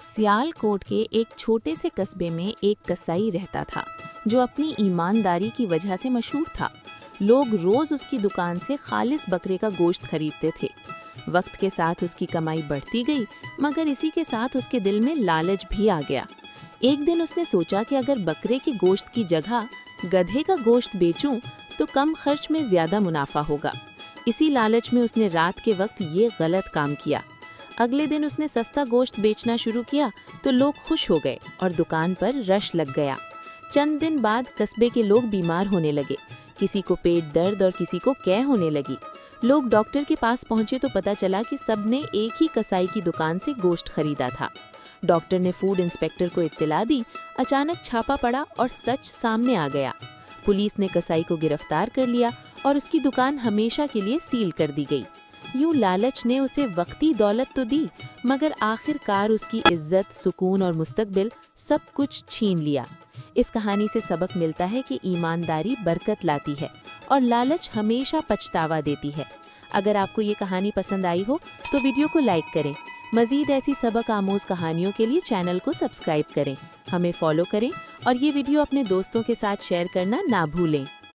सियालकोट के एक छोटे से कस्बे में एक कसाई रहता था जो अपनी ईमानदारी की वजह से मशहूर था। लोग रोज उसकी दुकान से खालिस बकरे का गोश्त खरीदते थे। वक्त के साथ उसकी कमाई बढ़ती गई, मगर इसी के साथ उसके दिल में लालच भी आ गया। एक दिन उसने सोचा कि अगर बकरे के गोश्त की जगह गधे का गोश्त बेचूं तो कम खर्च में ज्यादा मुनाफा होगा। इसी लालच में उसने रात के वक्त ये गलत काम किया। अगले दिन उसने सस्ता गोश्त बेचना शुरू किया तो लोग खुश हो गए और दुकान पर रश लग गया। चंद दिन बाद कस्बे के लोग बीमार होने लगे। किसी को पेट दर्द और किसी को कै होने लगी। लोग डॉक्टर के पास पहुंचे तो पता चला कि सबने एक ही कसाई की दुकान से गोश्त खरीदा था। डॉक्टर ने फूड इंस्पेक्टर को इत्तला दी। अचानक छापा पड़ा और सच सामने आ गया। पुलिस ने कसाई को गिरफ्तार कर लिया और उसकी दुकान हमेशा के लिए सील कर दी गई। यूं लालच ने उसे वक्ती दौलत तो दी, मगर आखिरकार उसकी इज्जत, सुकून और मुस्तकबिल सब कुछ छीन लिया। इस कहानी से सबक मिलता है कि ईमानदारी बरकत लाती है और लालच हमेशा पछतावा देती है। अगर आपको ये कहानी पसंद आई हो तो वीडियो को लाइक करें। मज़ीद ऐसी सबक आमोज़ कहानियों के लिए चैनल को सब्सक्राइब करें, हमें फॉलो करें और ये वीडियो अपने दोस्तों के साथ शेयर करना ना भूलें।